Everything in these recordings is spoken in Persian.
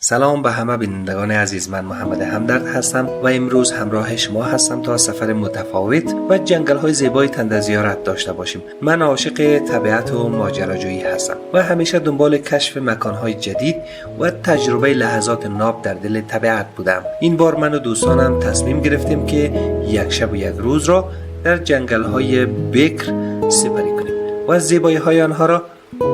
سلام به همه بینندگان عزیز، من محمد همدرد هستم و امروز همراه شما هستم تا سفر متفاوت و جنگل های زیبای تنده زیارت داشته باشیم. من عاشق طبیعت و ماجراجویی هستم و همیشه دنبال کشف مکان های جدید و تجربه لحظات ناب در دل طبیعت بودم. این بار من و دوستانم تصمیم گرفتیم که یک شب و یک روز را در جنگل های بکر سفری کنیم و زیبایی های آنها را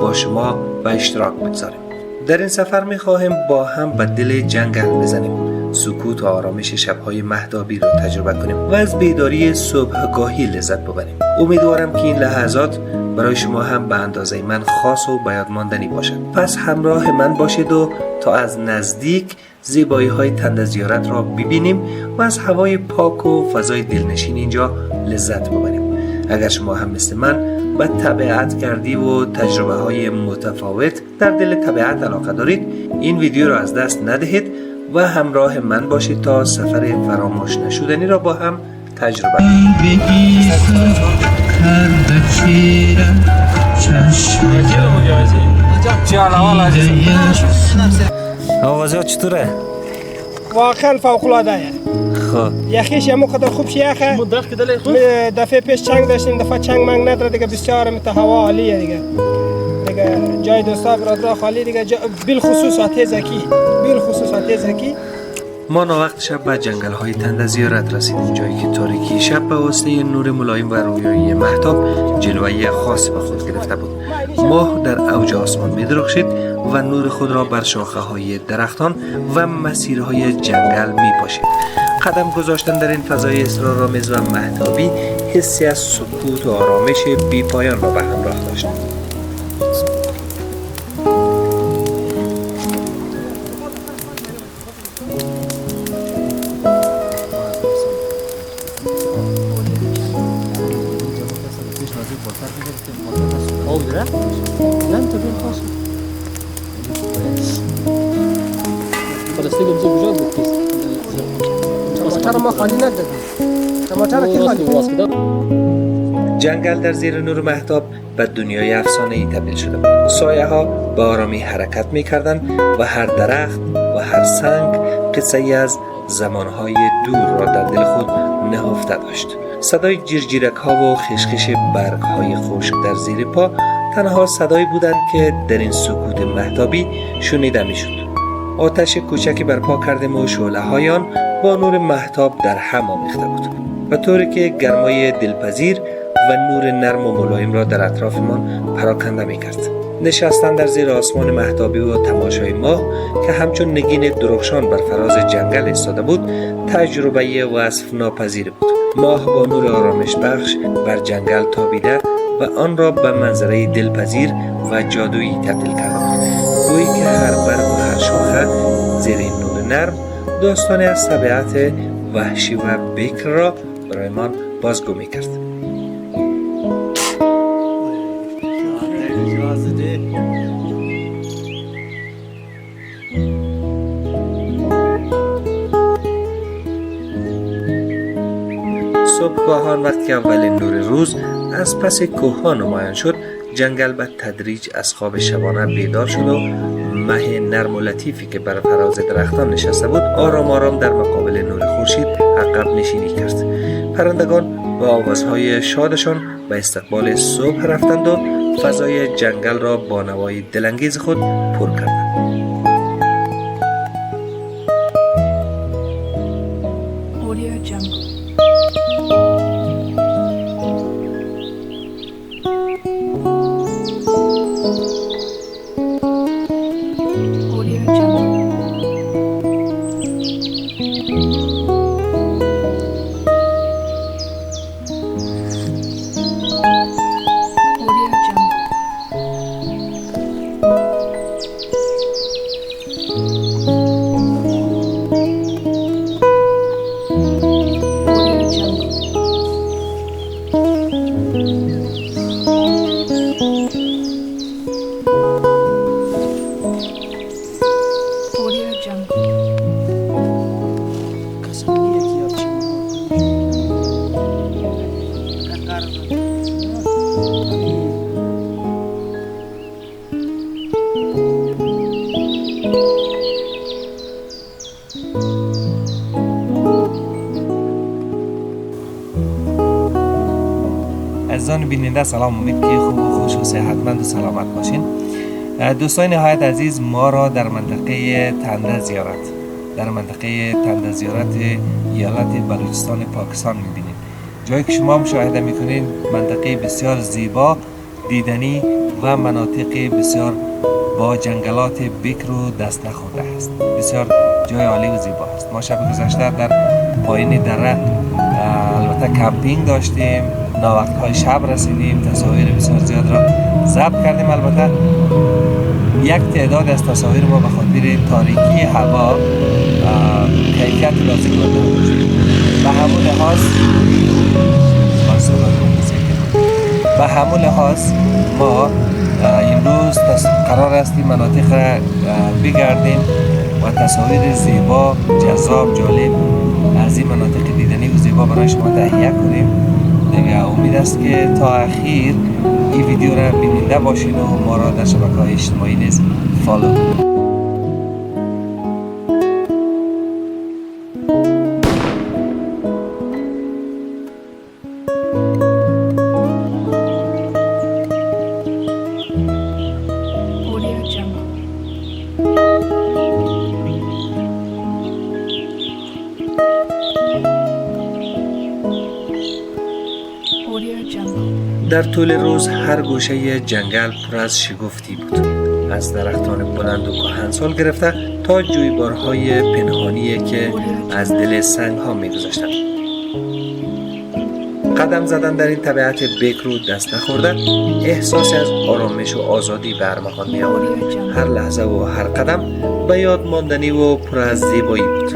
با شما به اشتراک بگذاریم. در این سفر می خواهیم با هم به دل جنگل بزنیم، سکوت و آرامش شبهای مهتابی را تجربه کنیم و از بیداری صبحگاهی لذت ببریم. امیدوارم که این لحظات برای شما هم به اندازه من خاص و به یاد ماندنی باشد. پس همراه من باشید و تا از نزدیک زیبایی های تنده زیارت را ببینیم و از هوای پاک و فضای دلنشین اینجا لذت ببریم. اگر شما هم مثل من به طبیعت گردی و تجربه های متفاوت در دل طبیعت علاقه دارید، این ویدیو را از دست ندهید و همراه من باشید تا سفر فراموش نشدنی را با هم تجربه کنیم. آوازه چطوره؟ واقعا فوق العاده است. خب یخیش هم قدر خوب شیخه. دفعه پیش چنگ داشتیم، دفعه چنگ منگ نداره دیگه، بسیار هوا عالیه دیگه جای دوستا برادرها خالی دیگه، بالخصوص آتش زکی. ما وقت شب به جنگل های تنده زیارت رسیدیم، جایی که تاریکی شب به واسطه نور ملایم و رویایی مهتاب جلوه خاص به خود گرفته بود. ماه در اوج آسمان می درخشید و نور خود را بر شاخه های درختان و مسیرهای جنگل می پاشید. قدم گذاشتن در این فضای اسرارآمیز و مهتابی حسی از سکوت و آرامش بی پایان را به همراه داشت. جنگل در زیر نور مهتاب به دنیای افسانه‌ای تبدیل شده بود. سایه ها به آرامی حرکت می کردند و هر درخت و هر سنگ قصه‌ای از زمانهای دور را در دل خود نهفته داشت. صدای جیرجیرک ها و خشخش برگ های خشک در زیر پا تنها صدایی بودند که در این سکوت مهتابی شنیده می شد. آتش کوچکی برپا کردیم و شعله های آن با نور مهتاب در هم آمیخته بود و طوری که گرمای دلپذیر و نور نرم و ملایم را در اطرافمان پراکنده می کرد. نشستن در زیر آسمان مهتابی و تماشای ماه که همچون نگین درخشان بر فراز جنگل ایستاده بود تجربه وصف ناپذیر بود. ماه با نور آرامش بخش بر جنگل تابیده و آن را به منظره دلپذیر و جادویی تبدیل کرد. گویی که هر برگ و هر شاخه زیر این نور نرم داستانی از طبیعت وحشی و بکر را برایمان بازگو می کرد. صبحگاهان وقتی اولین نور روز از پس کوه‌ها نمایان شد، جنگل به تدریج از خواب شبانه بیدار شد و مه نرم و لطیفی که بر فراز درختان نشسته بود آرام آرام در مقابل نور خورشید عقب نشینی کرد. پرندگان با آوازهای شادشان به استقبال صبح رفتند و فضای جنگل را با نوای دلانگیز خود پر کردند. عزیزان بیننده سلام، امید که خوب و خوش و صحتمند و سلامت باشین. دوستان نهایت عزیز، ما را در منطقه تنده زیارت ایالت بلوچستان پاکستان میبینید. جایی که شما مشاهده میکنید منطقه بسیار زیبا، دیدنی و مناطق بسیار با جنگلات بکر و دست نخورده است. بسیار جای عالی و زیبا است. ما شب گذشته در پایین دره البته کمپینگ داشتیم، ناوقت‌های شب رسیدیم، تصاویر بسیار زیاد را ضبط کردیم. البته یک تعداد از تصاویر ما به خاطر تاریکی هوا کیفیت لازم را نداشت. به همون لحاظ ما امروز قرار است این مناطق را بگردیم و تصاویر زیبا، جذاب، جالب از این مناطق دیدنی و زیبا برای شما تهیه کنیم. دیگه امید است که تا اخیر این ویدیو را بیننده باشین و ما را در شبکه‌های اجتماعی نیز فالو کنید. در طول روز هر گوشه جنگل پر از شگفتی بود، از درختان بلند و کهنسال گرفته تا جویبارهای پنهانی که از دل سنگ ها می گذشتند. قدم زدن در این طبیعت بکر و دست نخورده احساسی از آرامش و آزادی به ارمغان می آورد. هر لحظه و هر قدم به یاد ماندنی و پر از زیبایی بود.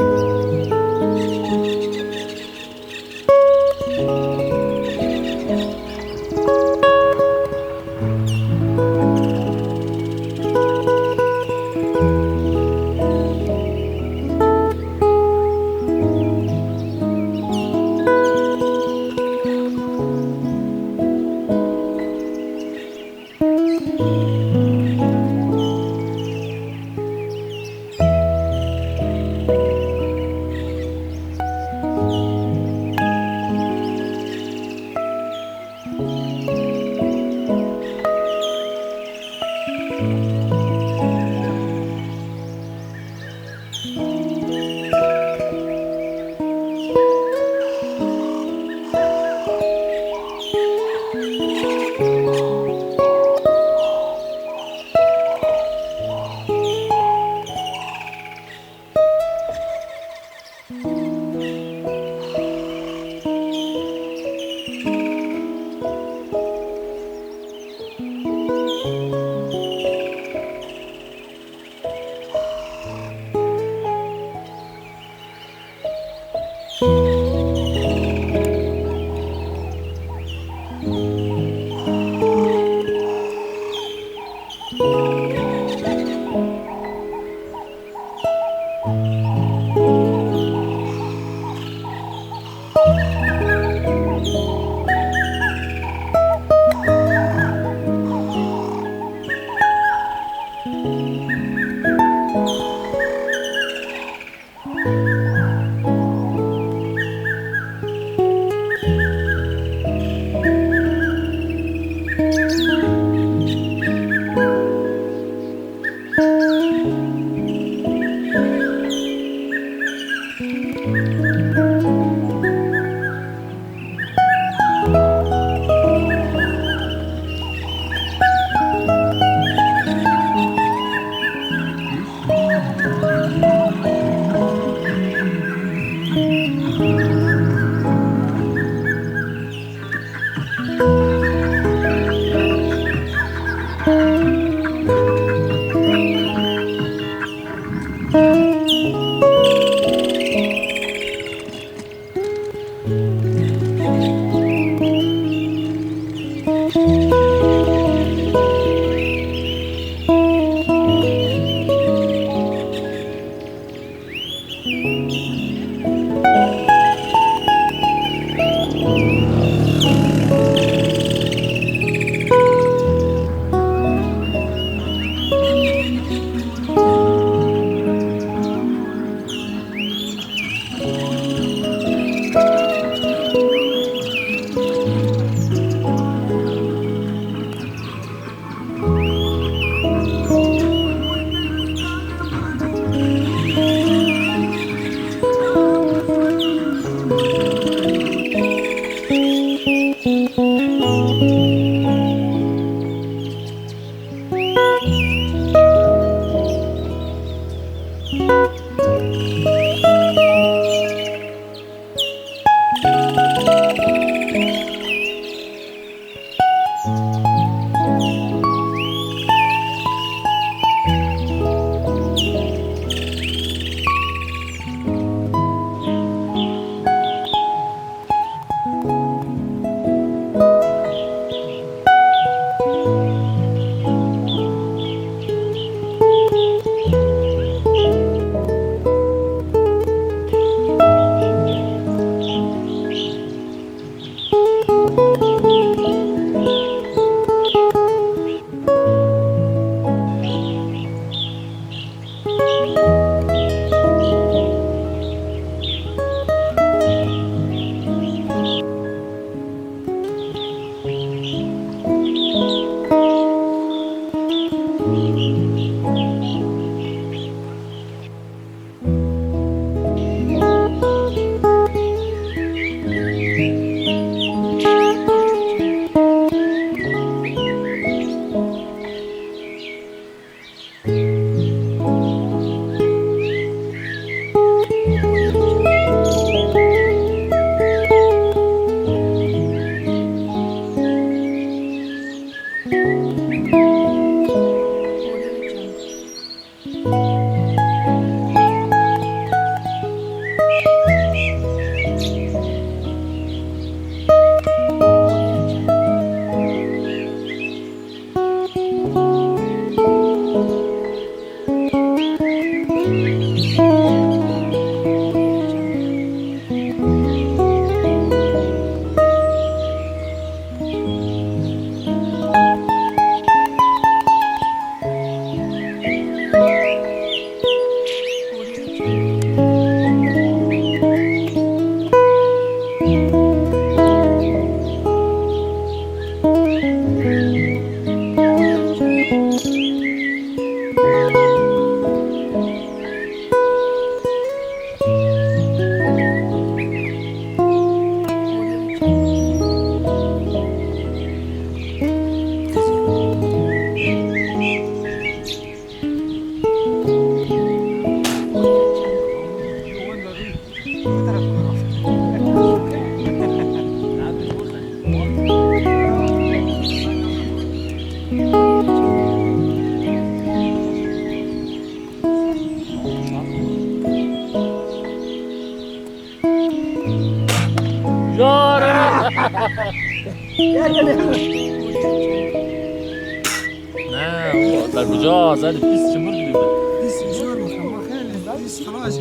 نه در کجا زد 20 چمر دیگه 20 شهر ما خیلی 20 خلاص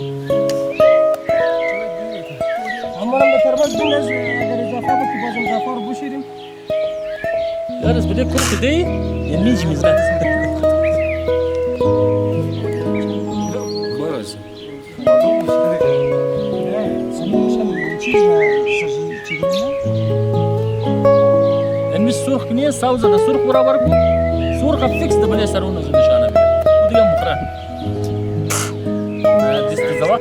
اما به ترباز بنداز اگر اضافه بود که بازم اضافه رو بشیریم درس بده کورس دی نمیج میزنه باز این سرخ نیه ساوز ده سرخ برابر کو سرخ فیکس ده بله سرون از نشانه میاد و دیگه مخره دست زوا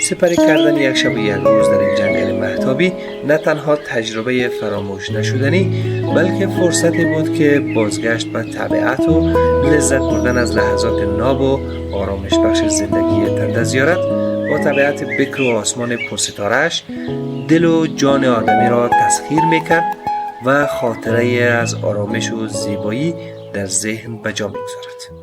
سپری کردن یک شب و یک روز در این جنگل مهتابی نه تنها تجربه فراموش نشدنی بلکه فرصتی بود که بازگشت به طبیعت و لذت بردن از لحظات ناب و آرامش بخش زندگی تنده زیارت با طبیعت بکر و آسمان پرستاره‌اش دل و جان آدمی را تسخیر میکرد و خاطره از آرامش و زیبایی در ذهن به جا میگذارد.